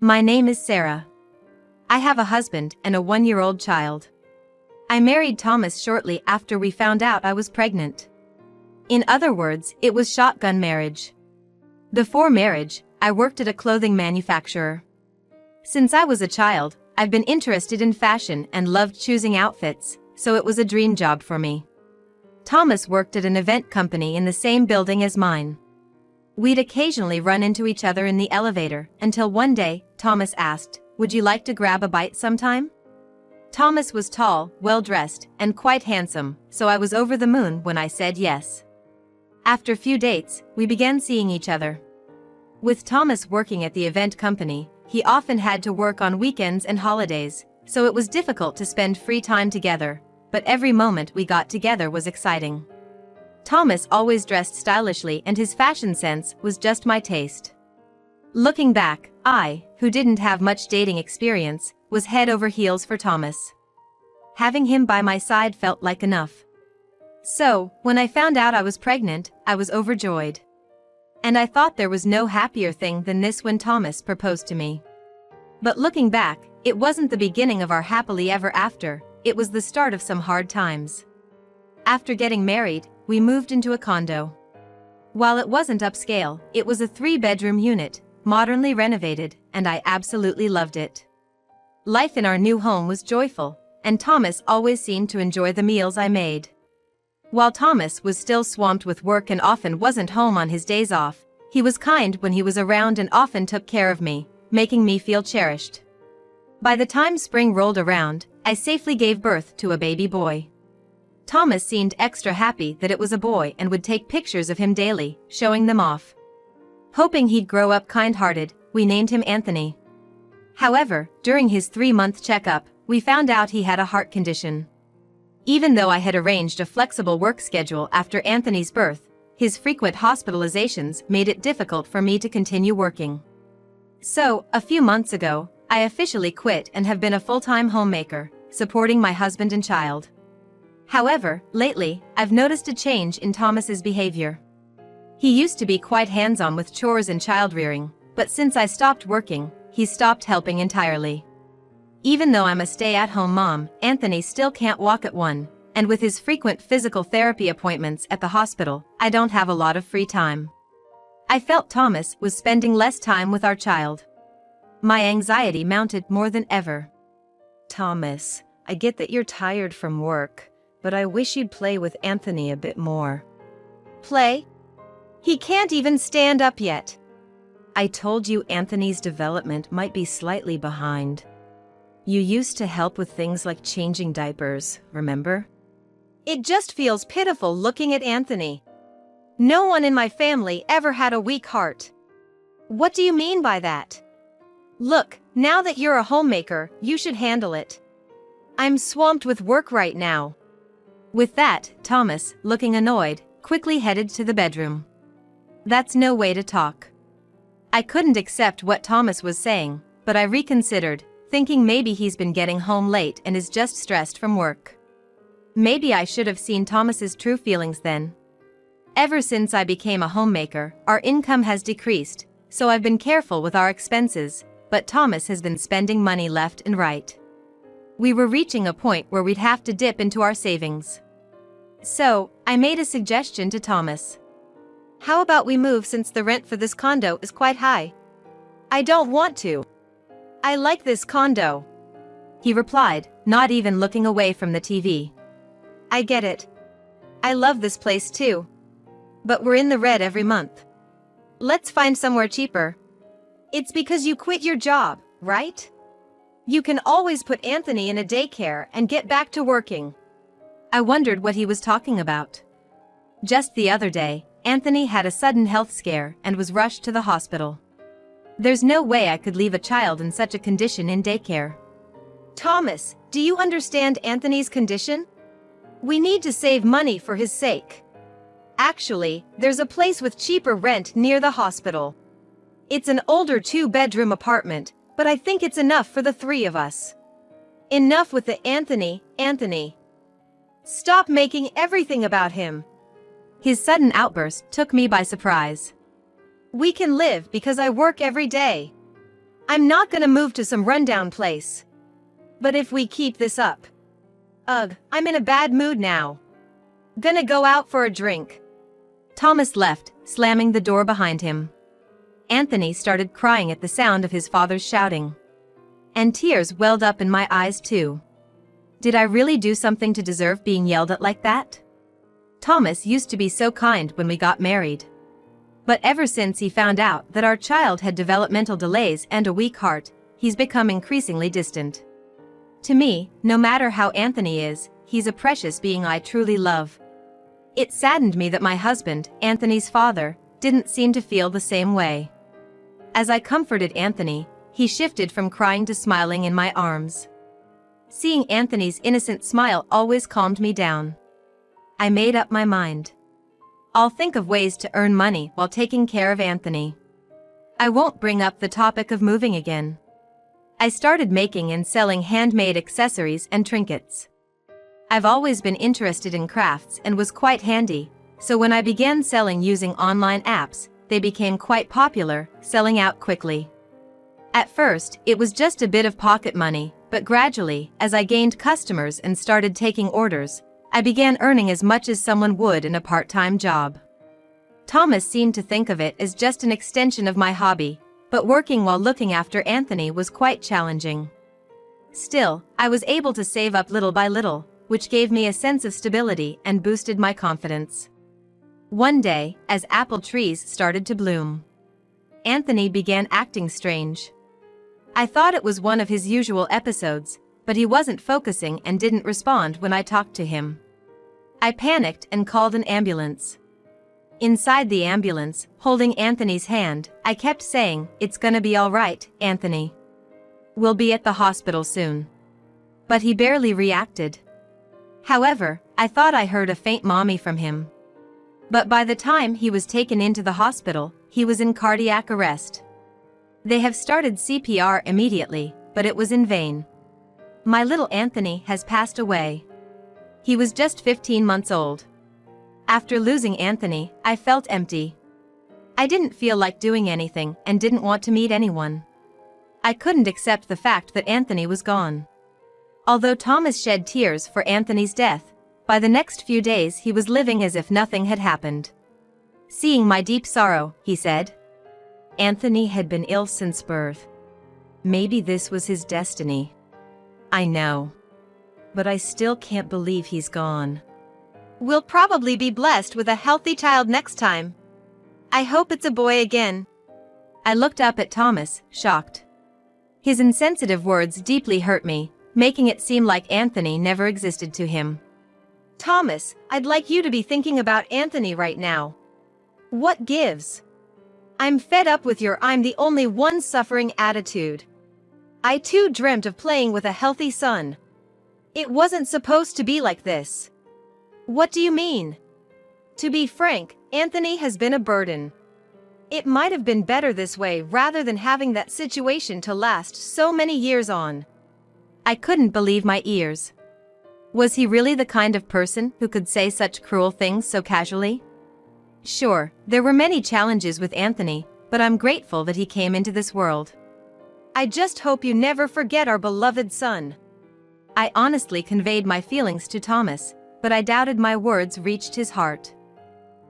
My name is Sarah. I have a husband and a 1-year-old child. I married Thomas shortly after we found out I was pregnant. In other words, it was shotgun marriage. Before marriage, I worked at a clothing manufacturer. Since I was a child, I've been interested in fashion and loved choosing outfits, so it was a dream job for me. Thomas worked at an event company in the same building as mine. We'd occasionally run into each other in the elevator until one day, Thomas asked, "Would you like to grab a bite sometime?" Thomas was tall, well-dressed, and quite handsome, so I was over the moon when I said yes. After few dates, we began seeing each other. With Thomas working at the event company, he often had to work on weekends and holidays, so it was difficult to spend free time together, but every moment we got together was exciting. Thomas always dressed stylishly and his fashion sense was just my taste. Looking back, I, who didn't have much dating experience, was head over heels for Thomas. Having him by my side felt like enough. So, when I found out I was pregnant, I was overjoyed. And I thought there was no happier thing than this when Thomas proposed to me. But looking back, it wasn't the beginning of our happily ever after, it was the start of some hard times. After getting married, we moved into a condo. While it wasn't upscale, it was a 3-bedroom unit, modernly renovated, and I absolutely loved it. Life in our new home was joyful, and Thomas always seemed to enjoy the meals I made. While Thomas was still swamped with work and often wasn't home on his days off, he was kind when he was around and often took care of me, making me feel cherished. By the time spring rolled around, I safely gave birth to a baby boy. Thomas seemed extra happy that it was a boy and would take pictures of him daily, showing them off. Hoping he'd grow up kind-hearted, we named him Anthony. However, during his 3-month checkup, we found out he had a heart condition. Even though I had arranged a flexible work schedule after Anthony's birth, his frequent hospitalizations made it difficult for me to continue working. So, a few months ago, I officially quit and have been a full-time homemaker, supporting my husband and child. However, lately, I've noticed a change in Thomas's behavior. He used to be quite hands-on with chores and child-rearing, but since I stopped working, he's stopped helping entirely. Even though I'm a stay-at-home mom, Anthony still can't walk at 1, and with his frequent physical therapy appointments at the hospital, I don't have a lot of free time. I felt Thomas was spending less time with our child. My anxiety mounted more than ever. Thomas, I get that you're tired from work, but I wish you'd play with Anthony a bit more. Play? He can't even stand up yet. I told you Anthony's development might be slightly behind. You used to help with things like changing diapers, remember? It just feels pitiful looking at Anthony. No one in my family ever had a weak heart. What do you mean by that? Look, now that you're a homemaker, you should handle it. I'm swamped with work right now. With that, Thomas, looking annoyed, quickly headed to the bedroom. That's no way to talk. I couldn't accept what Thomas was saying, but I reconsidered, thinking maybe he's been getting home late and is just stressed from work. Maybe I should have seen Thomas's true feelings then. Ever since I became a homemaker, our income has decreased, so I've been careful with our expenses, but Thomas has been spending money left and right. We were reaching a point where we'd have to dip into our savings. So, I made a suggestion to Thomas. How about we move since the rent for this condo is quite high? I don't want to. I like this condo. He replied, not even looking away from the TV. I get it. I love this place too. But we're in the red every month. Let's find somewhere cheaper. It's because you quit your job, right? You can always put Anthony in a daycare and get back to working. I wondered what he was talking about. Just the other day, Anthony had a sudden health scare and was rushed to the hospital. There's no way I could leave a child in such a condition in daycare. Thomas, do you understand Anthony's condition? We need to save money for his sake. Actually, there's a place with cheaper rent near the hospital. It's an older 2-bedroom apartment, but I think it's enough for the 3 of us. Enough with the Anthony. Stop making everything about him. His sudden outburst took me by surprise. We can live because I work every day. I'm not gonna move to some rundown place. But if we keep this up. Ugh, I'm in a bad mood now. Gonna go out for a drink. Thomas left, slamming the door behind him. Anthony started crying at the sound of his father's shouting. And tears welled up in my eyes too. Did I really do something to deserve being yelled at like that? Thomas used to be so kind when we got married. But ever since he found out that our child had developmental delays and a weak heart, he's become increasingly distant. To me, no matter how Anthony is, he's a precious being I truly love. It saddened me that my husband, Anthony's father, didn't seem to feel the same way. As I comforted Anthony, he shifted from crying to smiling in my arms. Seeing Anthony's innocent smile always calmed me down. I made up my mind. I'll think of ways to earn money while taking care of Anthony. I won't bring up the topic of moving again. I started making and selling handmade accessories and trinkets. I've always been interested in crafts and was quite handy, so when I began selling using online apps, they became quite popular, selling out quickly. At first, it was just a bit of pocket money, but gradually, as I gained customers and started taking orders, I began earning as much as someone would in a part-time job. Thomas seemed to think of it as just an extension of my hobby, but working while looking after Anthony was quite challenging. Still, I was able to save up little by little, which gave me a sense of stability and boosted my confidence. One day, as apple trees started to bloom, Anthony began acting strange. I thought it was one of his usual episodes, but he wasn't focusing and didn't respond when I talked to him. I panicked and called an ambulance. Inside the ambulance, holding Anthony's hand, I kept saying, "It's gonna be all right, Anthony. We'll be at the hospital soon." But he barely reacted. However, I thought I heard a faint "mommy" from him. But by the time he was taken into the hospital, he was in cardiac arrest. They have started CPR immediately, but it was in vain. My little Anthony has passed away. He was just 15 months old. After losing Anthony, I felt empty. I didn't feel like doing anything and didn't want to meet anyone. I couldn't accept the fact that Anthony was gone. Although Thomas shed tears for Anthony's death, by the next few days he was living as if nothing had happened. Seeing my deep sorrow, he said, "Anthony had been ill since birth. Maybe this was his destiny. I know. But I still can't believe he's gone. We'll probably be blessed with a healthy child next time. I hope it's a boy again." I looked up at Thomas, shocked. His insensitive words deeply hurt me, making it seem like Anthony never existed to him. "Thomas, I'd like you to be thinking about Anthony right now. What gives? I'm fed up with your 'I'm the only one suffering' attitude. I too dreamt of playing with a healthy son. It wasn't supposed to be like this." "What do you mean?" "To be frank, Anthony has been a burden. It might have been better this way rather than having that situation to last so many years on." I couldn't believe my ears. Was he really the kind of person who could say such cruel things so casually? Sure, there were many challenges with Anthony, but I'm grateful that he came into this world. "I just hope you never forget our beloved son." I honestly conveyed my feelings to Thomas, but I doubted my words reached his heart.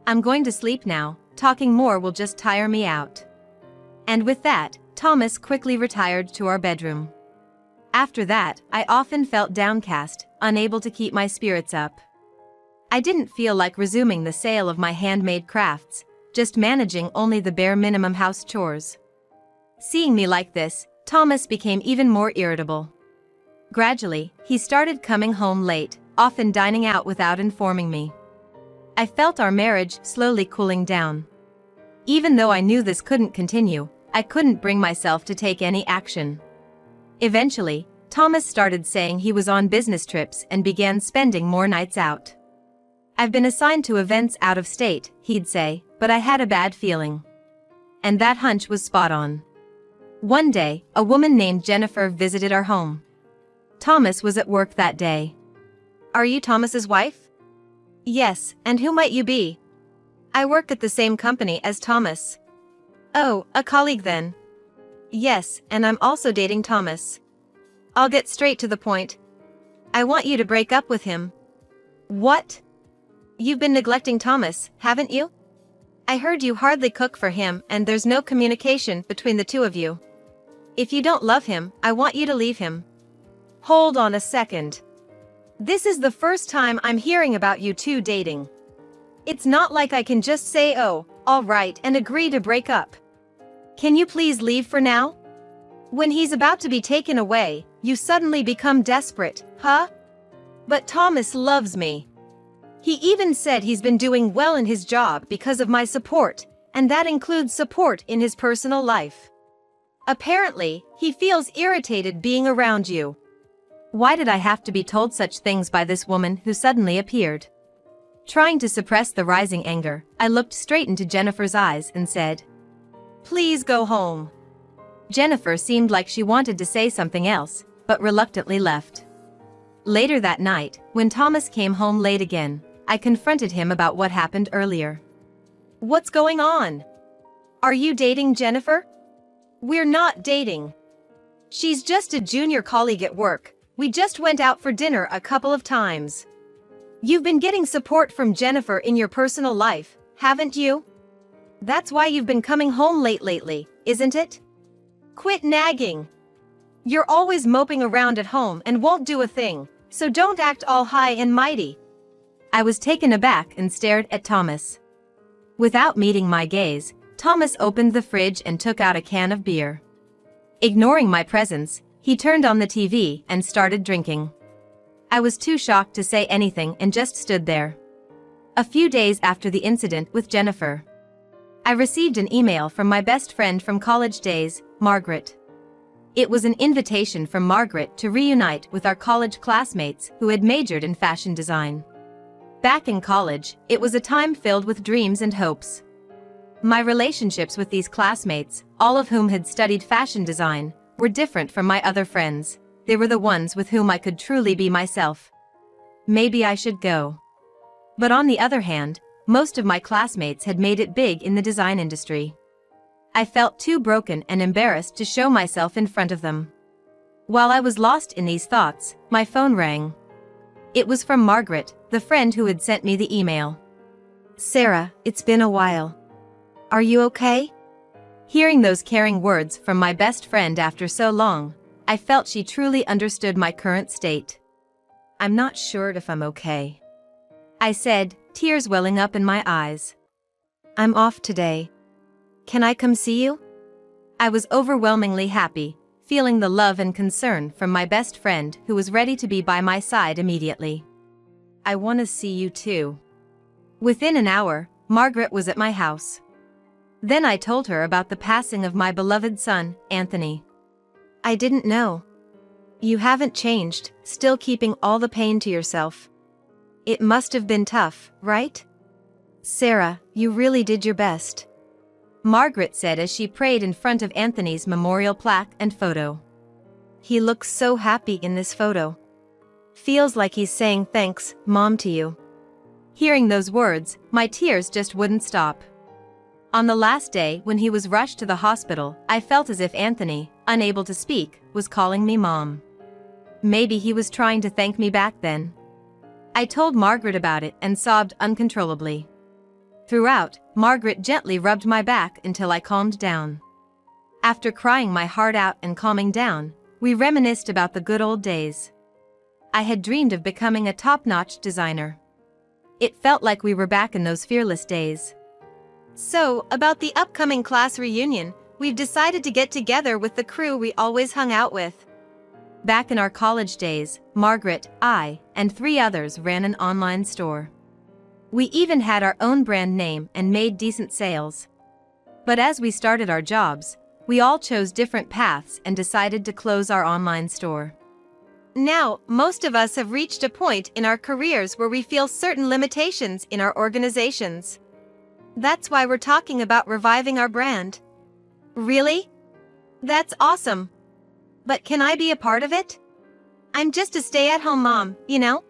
"I'm going to sleep now, talking more will just tire me out." And with that, Thomas quickly retired to our bedroom. After that, I often felt downcast, unable to keep my spirits up. I didn't feel like resuming the sale of my handmade crafts, just managing only the bare minimum house chores. Seeing me like this, Thomas became even more irritable. Gradually, he started coming home late, often dining out without informing me. I felt our marriage slowly cooling down. Even though I knew this couldn't continue, I couldn't bring myself to take any action. Eventually, Thomas started saying he was on business trips and began spending more nights out. "I've been assigned to events out of state," he'd say, but I had a bad feeling. And that hunch was spot on. One day, a woman named Jennifer visited our home. Thomas was at work that day. "Are you Thomas's wife?" "Yes, and who might you be?" "I work at the same company as Thomas." "Oh, a colleague then." Yes, and I'm also dating Thomas. I'll get straight to the point. I want you to break up with him. What? You've been neglecting Thomas, haven't you? I heard you hardly cook for him and there's no communication between the two of you. If you don't love him, I want you to leave him. Hold on a second. This is the first time I'm hearing about you two dating. It's not like I can just say oh, all right and agree to break up. Can you please leave for now? When he's about to be taken away, you suddenly become desperate, huh? But Thomas loves me. He even said he's been doing well in his job because of my support, and that includes support in his personal life. Apparently, he feels irritated being around you. Why did I have to be told such things by this woman who suddenly appeared? Trying to suppress the rising anger, I looked straight into Jennifer's eyes and said, "Please go home." Jennifer seemed like she wanted to say something else, but reluctantly left. Later that night, when Thomas came home late again, I confronted him about what happened earlier. "What's going on? Are you dating Jennifer?" "We're not dating. She's just a junior colleague at work. We just went out for dinner a couple of times." "You've been getting support from Jennifer in your personal life, haven't you? That's why you've been coming home late lately, isn't it? Quit nagging. You're always moping around at home and won't do a thing, so don't act all high and mighty." I was taken aback and stared at Thomas. Without meeting my gaze, Thomas opened the fridge and took out a can of beer. Ignoring my presence, he turned on the TV and started drinking. I was too shocked to say anything and just stood there. A few days after the incident with Jennifer, I received an email from my best friend from college days, Margaret. It was an invitation from Margaret to reunite with our college classmates who had majored in fashion design. Back in college, it was a time filled with dreams and hopes. My relationships with these classmates, all of whom had studied fashion design, were different from my other friends. They were the ones with whom I could truly be myself. Maybe I should go. But on the other hand, most of my classmates had made it big in the design industry. I felt too broken and embarrassed to show myself in front of them. While I was lost in these thoughts, my phone rang. It was from Margaret, the friend who had sent me the email. "Sarah, it's been a while. Are you okay?" Hearing those caring words from my best friend after so long, I felt she truly understood my current state. "I'm not sure if I'm okay," I said, tears welling up in my eyes. "I'm off today. Can I come see you?" I was overwhelmingly happy, feeling the love and concern from my best friend who was ready to be by my side immediately. "I want to see you too." Within an hour, Margaret was at my house. Then I told her about the passing of my beloved son, Anthony. "I didn't know. You haven't changed, still keeping all the pain to yourself. It must have been tough, right? Sarah, you really did your best," Margaret said as she prayed in front of Anthony's memorial plaque and photo. "He looks so happy in this photo. Feels like he's saying thanks, Mom, to you." Hearing those words, my tears just wouldn't stop. On the last day when he was rushed to the hospital, I felt as if Anthony, unable to speak, was calling me Mom. Maybe he was trying to thank me back then. I told Margaret about it and sobbed uncontrollably. Throughout, Margaret gently rubbed my back until I calmed down. After crying my heart out and calming down, we reminisced about the good old days. I had dreamed of becoming a top-notch designer. It felt like we were back in those fearless days. "So, about the upcoming class reunion, we've decided to get together with the crew we always hung out with." Back in our college days, Margaret, I, and 3 others ran an online store. We even had our own brand name and made decent sales. But as we started our jobs, we all chose different paths and decided to close our online store. Now, most of us have reached a point in our careers where we feel certain limitations in our organizations. That's why we're talking about reviving our brand. Really? That's awesome. But can I be a part of it? I'm just a stay-at-home mom, you know?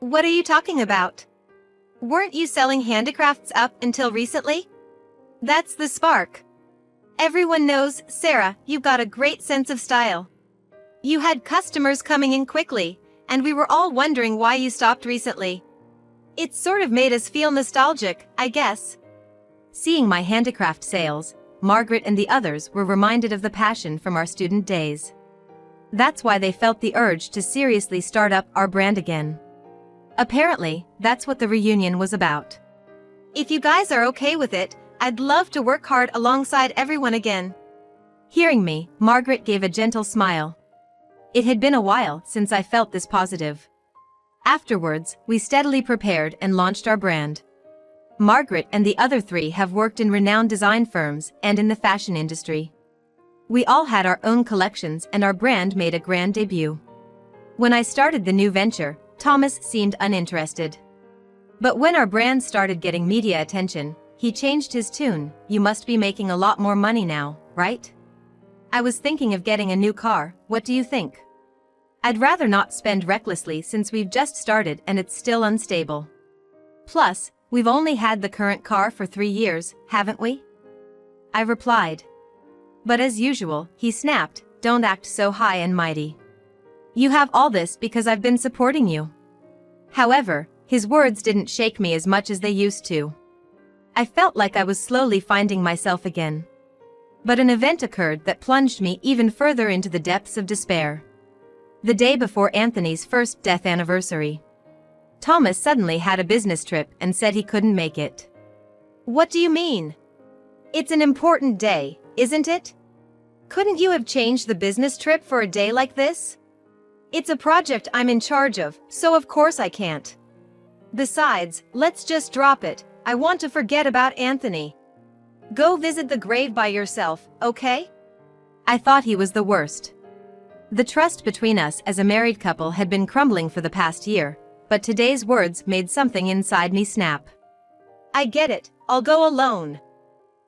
What are you talking about? Weren't you selling handicrafts up until recently? That's the spark. Everyone knows, Sarah, you've got a great sense of style. You had customers coming in quickly, and we were all wondering why you stopped recently. It sort of made us feel nostalgic, I guess. Seeing my handicraft sales, Margaret and the others were reminded of the passion from our student days. That's why they felt the urge to seriously start up our brand again. Apparently, that's what the reunion was about. If you guys are okay with it, I'd love to work hard alongside everyone again. Hearing me, Margaret gave a gentle smile. It had been a while since I felt this positive. Afterwards, we steadily prepared and launched our brand. Margaret and the other three have worked in renowned design firms and in the fashion industry. We all had our own collections and our brand made a grand debut. When I started the new venture, Thomas seemed uninterested. But when our brand started getting media attention, he changed his tune. You must be making a lot more money now, right? I was thinking of getting a new car, what do you think? I'd rather not spend recklessly since we've just started and it's still unstable. Plus, we've only had the current car for 3 years, haven't we? I replied. But as usual, he snapped, don't act so high and mighty. You have all this because I've been supporting you. However, his words didn't shake me as much as they used to. I felt like I was slowly finding myself again. But an event occurred that plunged me even further into the depths of despair. The day before Anthony's first death anniversary. Thomas suddenly had a business trip and said he couldn't make it. What do you mean? It's an important day, isn't it? Couldn't you have changed the business trip for a day like this? It's a project I'm in charge of, so of course I can't. Besides, let's just drop it. I want to forget about Anthony. Go visit the grave by yourself, okay? I thought he was the worst. The trust between us as a married couple had been crumbling for the past year, but today's words made something inside me snap. I get it, I'll go alone.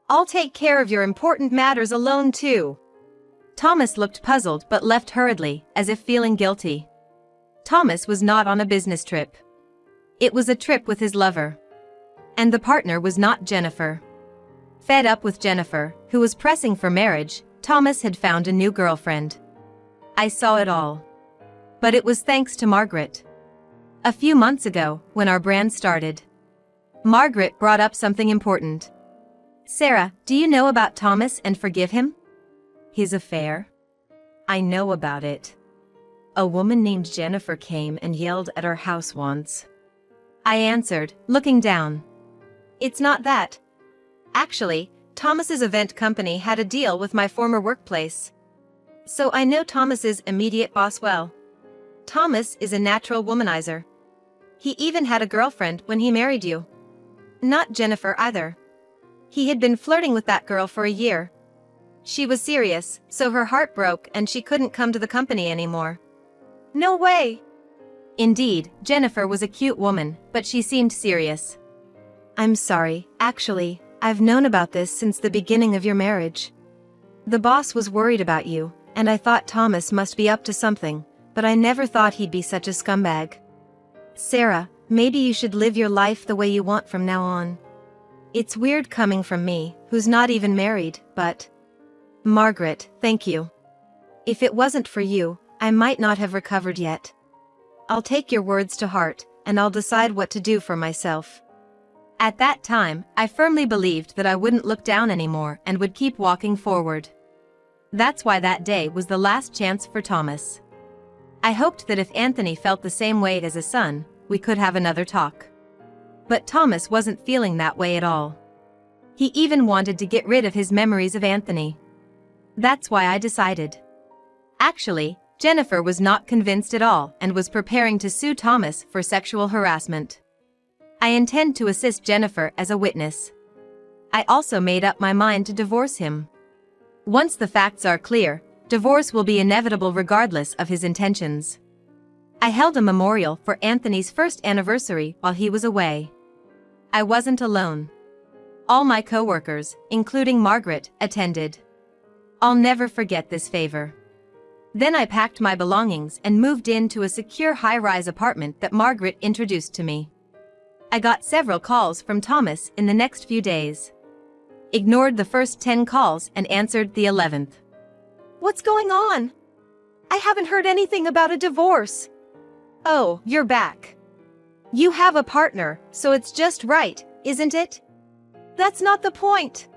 I'll take care of your important matters alone too. Thomas looked puzzled but left hurriedly, as if feeling guilty. Thomas was not on a business trip. It was a trip with his lover. And the partner was not Jennifer. Fed up with Jennifer, who was pressing for marriage, Thomas had found a new girlfriend. I saw it all. But it was thanks to Margaret. A few months ago, when our brand started, Margaret brought up something important. Sarah, do you know about Thomas and forgive him? His affair? I know about it. A woman named Jennifer came and yelled at our house once. I answered, looking down. It's not that. Actually, Thomas's event company had a deal with my former workplace. So I know Thomas's immediate boss well. Thomas is a natural womanizer. He even had a girlfriend when he married you. Not Jennifer either. He had been flirting with that girl for a year. She was serious, so her heart broke and she couldn't come to the company anymore. No way! Indeed, Jennifer was a cute woman, but she seemed serious. I'm sorry, actually, I've known about this since the beginning of your marriage. The boss was worried about you, and I thought Thomas must be up to something, but I never thought he'd be such a scumbag. Sarah, maybe you should live your life the way you want from now on. It's weird coming from me, who's not even married, but... Margaret, thank you. If it wasn't for you, I might not have recovered yet. I'll take your words to heart, and I'll decide what to do for myself. At that time, I firmly believed that I wouldn't look down anymore and would keep walking forward. That's why that day was the last chance for Thomas. I hoped that if Anthony felt the same way as a son, we could have another talk. But Thomas wasn't feeling that way at all. He even wanted to get rid of his memories of Anthony. That's why I decided. Actually, Jennifer was not convinced at all and was preparing to sue Thomas for sexual harassment. I intend to assist Jennifer as a witness. I also made up my mind to divorce him. Once the facts are clear, divorce will be inevitable regardless of his intentions. I held a memorial for Anthony's first anniversary while he was away. I wasn't alone. All my coworkers, including Margaret, attended. I'll never forget this favor. Then I packed my belongings and moved into a secure high-rise apartment that Margaret introduced to me. I got several calls from Thomas in the next few days. ignored the first 10 calls and answered the 11th. What's going on? I haven't heard anything about a divorce. Oh, you're back. You have a partner, so it's just right, isn't it? That's not the point.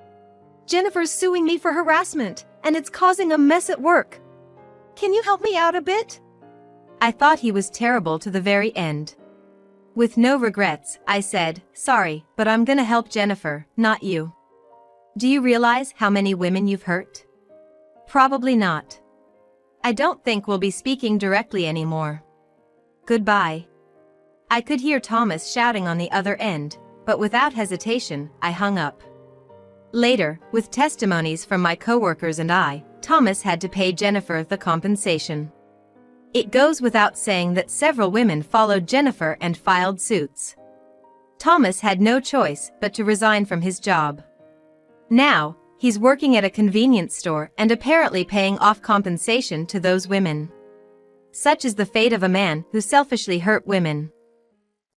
Jennifer's suing me for harassment, and it's causing a mess at work. Can you help me out a bit? I thought he was terrible to the very end. With no regrets, I said, sorry, but I'm gonna help Jennifer, not you. Do you realize how many women you've hurt? Probably not. I don't think we'll be speaking directly anymore. Goodbye. I could hear Thomas shouting on the other end, but without hesitation, I hung up. Later, with testimonies from my coworkers and I, Thomas had to pay Jennifer the compensation. It goes without saying that several women followed Jennifer and filed suits. Thomas had no choice but to resign from his job. Now, he's working at a convenience store and apparently paying off compensation to those women. Such is the fate of a man who selfishly hurt women.